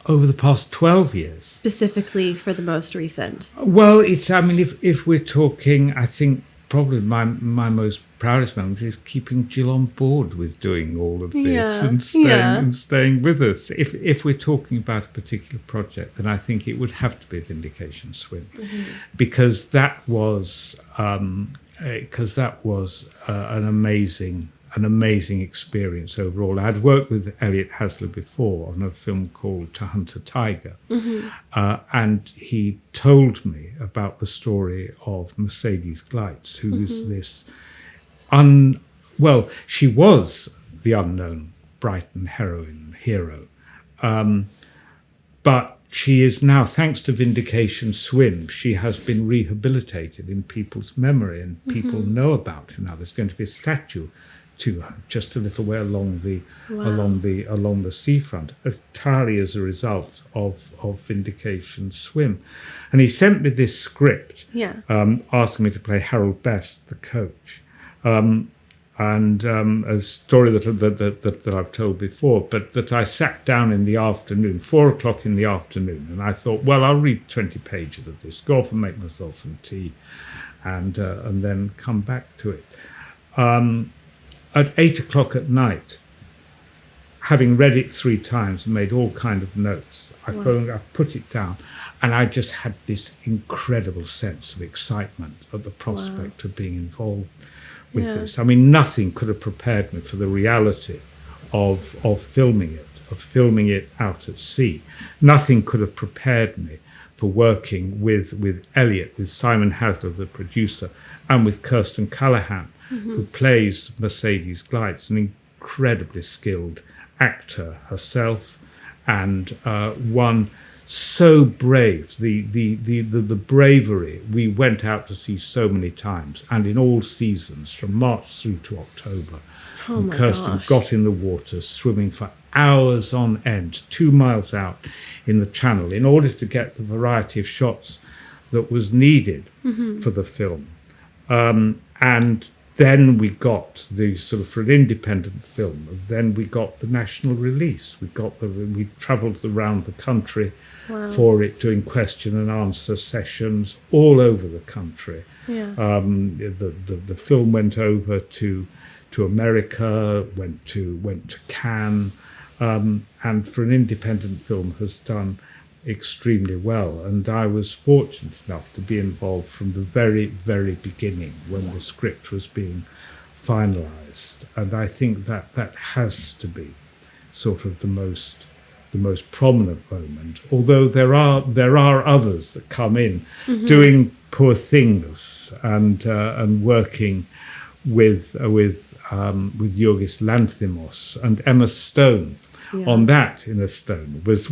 Over the past 12 years? Specifically for the most recent. Well, if we're talking, I think probably my most proudest moment is keeping Jill on board with doing all of this and staying with us. If we're talking about a particular project, then I think it would have to be Vindication Swim, because that was an amazing experience overall. I'd worked with Elliot Hasler before on a film called To Hunt a Tiger, and he told me about the story of Mercedes Gleitz, who is this she was the unknown Brighton hero, but she is now, thanks to Vindication Swim, she has been rehabilitated in people's memory, and people know about her now. There's going to be a statue to her just a little way along the seafront, entirely as a result of Vindication Swim. And he sent me this script, asking me to play Harold Best, the coach, and a story that I've told before, but that I sat down in the afternoon, 4:00 in the afternoon, and I thought, well, I'll read 20 pages of this, go off and make myself some tea, and then come back to it. At 8:00 at night, having read it 3 times and made all kind of notes, I put it down, and I just had this incredible sense of excitement at the prospect of being involved with this. I mean, nothing could have prepared me for the reality of filming it out at sea. Nothing could have prepared me for working with Elliot, with Simon Hasler, the producer, and with Kirsten Callahan, who plays Mercedes Gleitz, an incredibly skilled actor herself, and one so brave. The bravery we went out to see so many times, and in all seasons, from March through to October. And Kirsten got in the water, swimming for hours on end, 2 miles out in the channel, in order to get the variety of shots that was needed for the film. And then we got the sort of, for an independent film, then we got the national release. We travelled around the country for it, doing question and answer sessions all over the country. The film went over to America, went to Cannes, and for an independent film has done extremely well. And I was fortunate enough to be involved from the very, very beginning when the script was being finalised. And I think that has to be sort of the most prominent moment. Although there are others that come in doing Poor Things and working with Yorgos Lanthimos and Emma Stone. On that, in a Stone was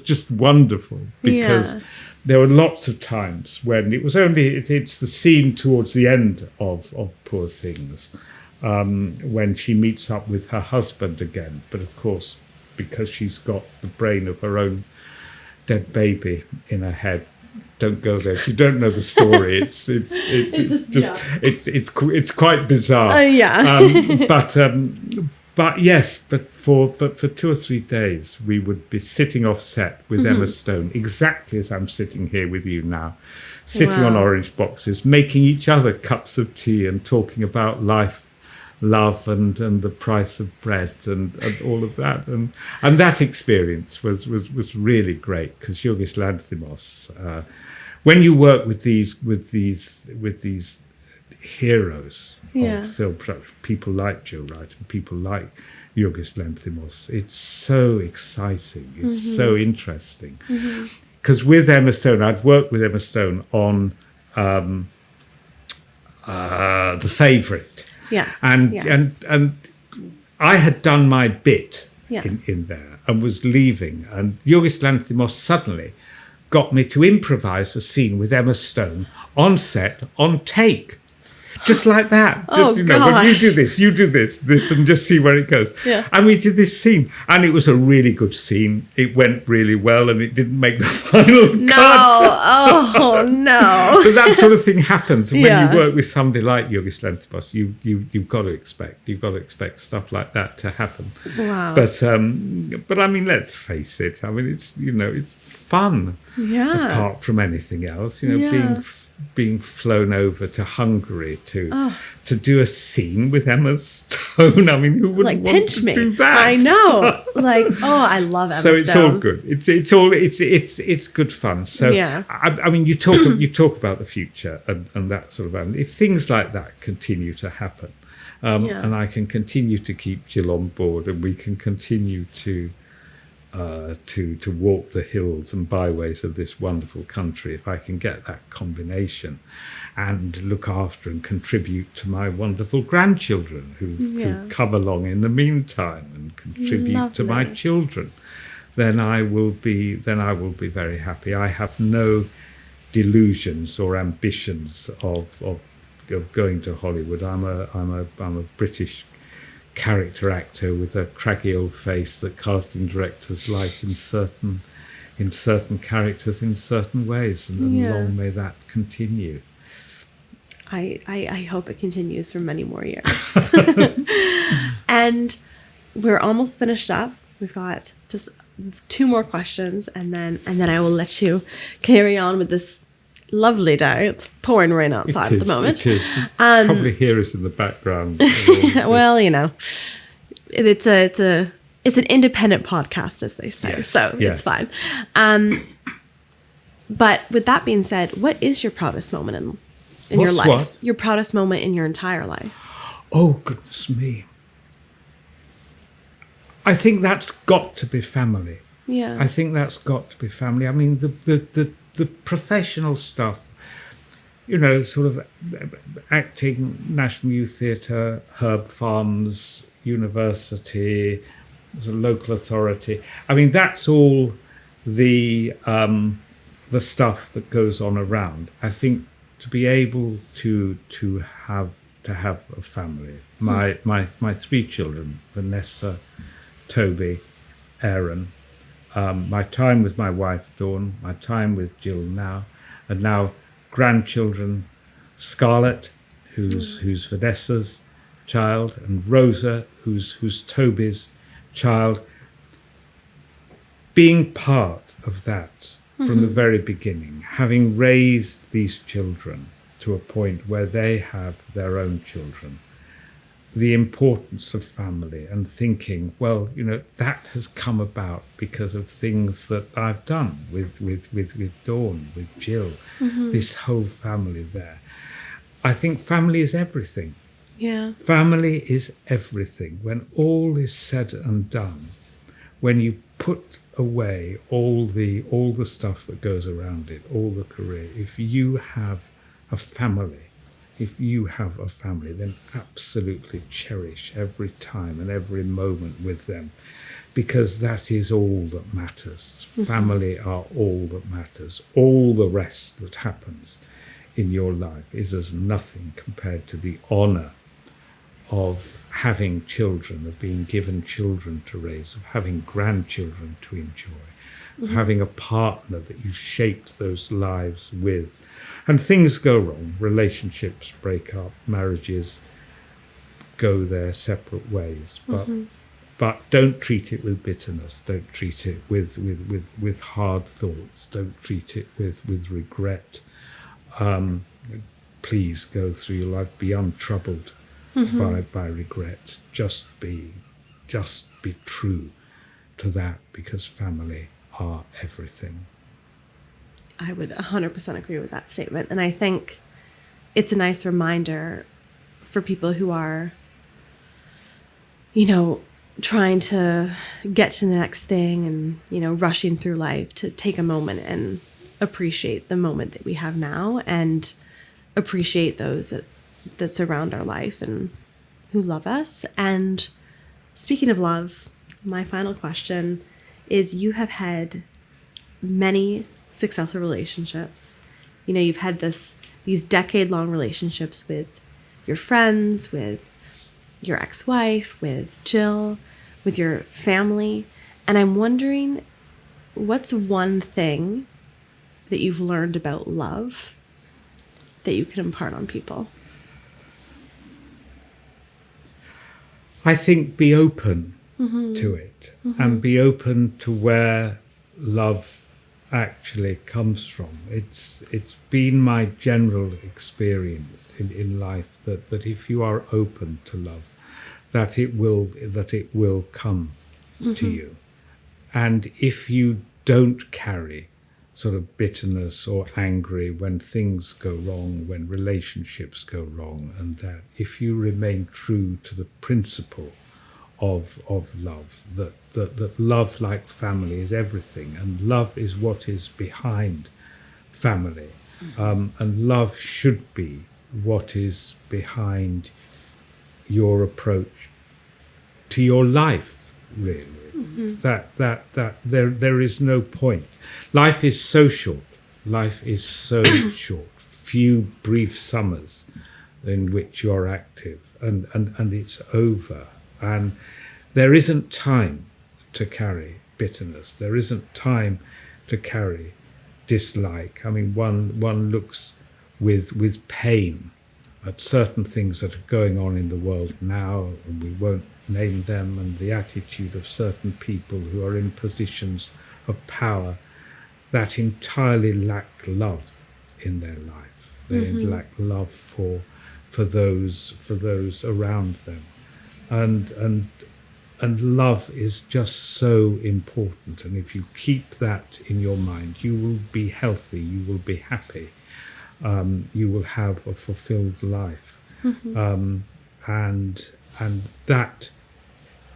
just wonderful, because there were lots of times when it's the scene towards the end of Poor Things, when she meets up with her husband again, but of course, because she's got the brain of her own dead baby in her head. Don't go there. If you don't know the story, it's quite bizarre. But for 2 or 3 days, we would be sitting off set with Emma Stone, exactly as I'm sitting here with you now, sitting on orange boxes, making each other cups of tea and talking about life, love, and the price of bread and all of that. And that experience was really great, because Yorgos Lanthimos when you work with these heroes of film production, people like Joe Wright and people like Yorgos Lanthimos, it's so exciting. It's so interesting. Because with Emma Stone, I'd worked with Emma Stone on The Favourite. Yes. And I had done my bit Yeah. in there and was leaving, and Yorgos Lanthimos suddenly got me to improvise a scene with Emma Stone on set, on take. Just like that. Just, when you do this, and just see where it goes. Yeah. And we did this scene, and it was a really good scene. It went really well, and it didn't make the final cut. Oh, no. But that sort of thing happens. And when you work with somebody like Yorgos Lanthimos, you've got to expect stuff like that to happen. Wow. But I mean, let's face it. I mean, it's fun. Yeah. Apart from anything else, being flown over to Hungary to do a scene with Emma Stone. I mean, who wouldn't want pinch to me. do that? I know. I love Emma Stone. So it's all good. It's good fun. So I mean, you talk about the future and that sort of. If things like that continue to happen, and I can continue to keep Jill on board, and we can continue to walk the hills and byways of this wonderful country, if I can get that combination and look after and contribute to my wonderful grandchildren who come along in the meantime and contribute to my children, then I will be very happy. I have no delusions or ambitions of going to Hollywood. I'm a British character actor with a craggy old face that casting directors like in certain characters in certain ways, and long may that continue. I hope it continues for many more years. And we're almost finished up. We've got just 2 more questions, and then I will let you carry on with this lovely day. It's pouring rain outside at the moment. It is. Probably hear us in the background. Well, it's an independent podcast, as they say, it's fine. But with that being said, what is your proudest moment in your life? What? Your proudest moment in your entire life? Oh, goodness me. I think that's got to be family. Yeah. I think that's got to be family. I mean, the professional stuff, sort of acting, National Youth Theatre, Herb Farms, university, sort of local authority. I mean, that's all the stuff that goes on around. I think to be able to have a family. My 3 children, Vanessa, Toby, Aaron. My time with my wife, Dawn, my time with Jill now, and now grandchildren, Scarlett, who's Vanessa's child, and Rosa, who's Toby's child. Being part of that from the very beginning, having raised these children to a point where they have their own children, the importance of family, and thinking, well, that has come about because of things that I've done with Dawn, with Jill, this whole family there. I think family is everything. Yeah. Family is everything. When all is said and done, when you put away all the stuff that goes around it, all the career, if you have a family, then absolutely cherish every time and every moment with them, because that is all that matters. Family are all that matters. All the rest that happens in your life is as nothing compared to the honour of having children, of being given children to raise, of having grandchildren to enjoy, of having a partner that you've shaped those lives with. And things go wrong, relationships break up, marriages go their separate ways. But don't treat it with bitterness. Don't treat it with hard thoughts. Don't treat it with regret. Please go through your life, be untroubled by regret. Just be true to that, because family are everything. I would 100% agree with that statement. And I think it's a nice reminder for people who are, trying to get to the next thing and, rushing through life, to take a moment and appreciate the moment that we have now and appreciate those that surround our life and who love us. And speaking of love, my final question is, you have had many successful relationships. You've had these decade-long relationships with your friends, with your ex-wife, with Jill, with your family. And I'm wondering, what's one thing that you've learned about love that you can impart on people? I think be open to it, and be open to where love actually comes from. It's been my general experience in life that if you are open to love, that it will come to you. And if you don't carry sort of bitterness or angry when things go wrong, when relationships go wrong, and that if you remain true to the principle of love, that love, like family, is everything, and love is what is behind family, and love should be what is behind your approach to your life, really. That there is no point. Life is so short. Life is so short. Few brief summers in which you're active, and it's over. And there isn't time to carry bitterness. There isn't time to carry dislike. I mean, one looks with pain at certain things that are going on in the world now, and we won't name them, and the attitude of certain people who are in positions of power that entirely lack love in their life. They lack love for those around them, and love is just so important. And if you keep that in your mind, you will be healthy, you will be happy, you will have a fulfilled life. And that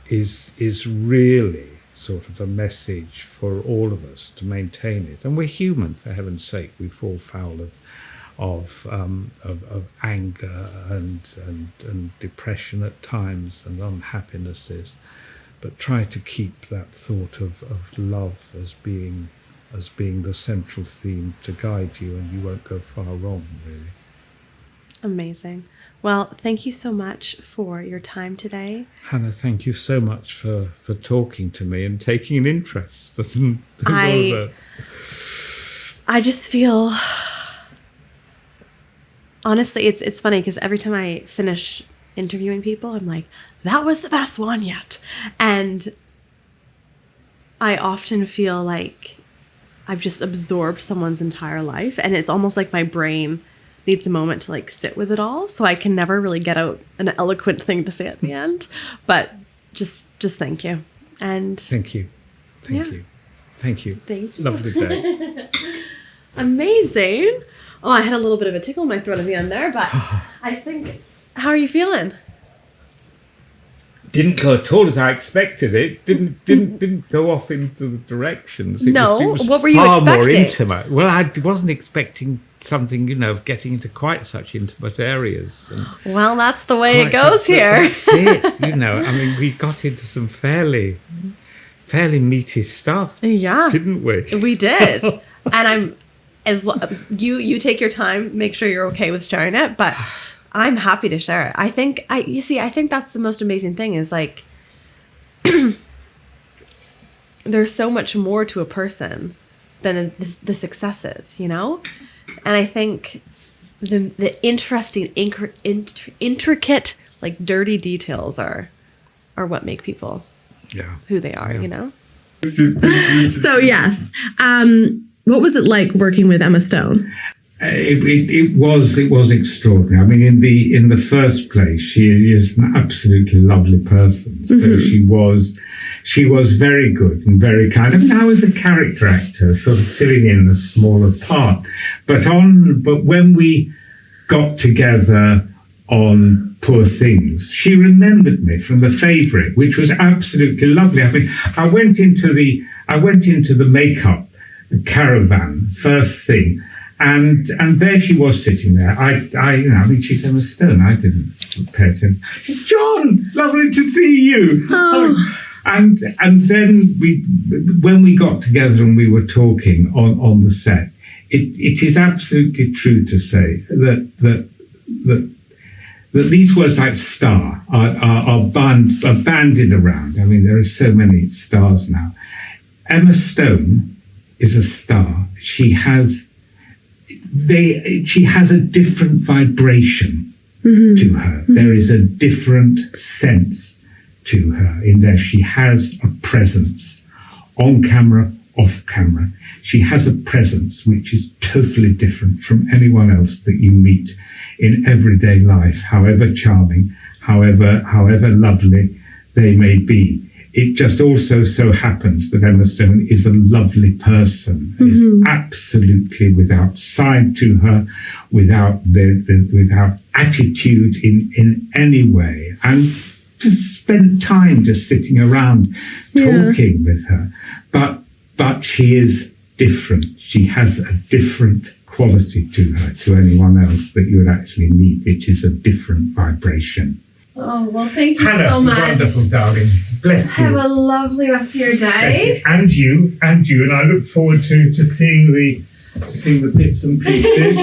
is really sort of a message for all of us to maintain it. And we're human, for heaven's sake. We fall foul of anger and depression at times, and unhappinesses. But try to keep that thought of love as being the central theme to guide you, and you won't go far wrong, really. Amazing. Well, thank you so much for your time today. Hannah, thank you so much for talking to me and taking an interest. And all that. I just feel, honestly, it's funny because every time I finish interviewing people, I'm like, that was the best one yet. And I often feel like I've just absorbed someone's entire life, and it's almost like my brain needs a moment to like sit with it all, so I can never really get out an eloquent thing to say at the end. But just thank you. And thank you. Thank you. Lovely day. Amazing. Oh, I had a little bit of a tickle in my throat at the end there, but I think, how are you feeling? Didn't go at all as I expected it. Didn't go off into the directions. It was what were you expecting? Far more intimate. Well, I wasn't expecting something, of getting into quite such intimate areas. And well, that's the way it goes here. That's it. I mean, we got into some fairly meaty stuff. Yeah, didn't we? We did. And you take your time. Make sure you're okay with sharing it, but I'm happy to share it. I think that's the most amazing thing is like, there's so much more to a person than the successes, And I think the interesting, intricate, like dirty details are what make people who they are, So yes. What was it like working with Emma Stone? It was extraordinary. I mean, in the first place, she is an absolutely lovely person. So she was very good and very kind. I mean, I was a character actor, sort of filling in a smaller part. But when we got together on Poor Things, she remembered me from The Favourite, which was absolutely lovely. I mean, I went into the makeup caravan first thing. And there she was sitting there. I mean, she's Emma Stone. I didn't pay attention. John, lovely to see you. Oh. And then when we got together and we were talking on the set, it is absolutely true to say that these words like star are bandied around. I mean, there are so many stars now. Emma Stone is a star. She has a different vibration to her. There is a different sense to her in there. She has a presence on camera, off camera. She has a presence which is totally different from anyone else that you meet in everyday life, however charming, however lovely they may be. It just also so happens that Emma Stone is a lovely person, is absolutely without side to her, without attitude in any way, and just spent time just sitting around talking with her. But she is different. She has a different quality to her to anyone else that you would actually meet. It is a different vibration. Oh, well, thank you Hannah, so much. Wonderful, darling. Bless you. Have a lovely rest of your day. And you. And I look forward to seeing the bits and pieces.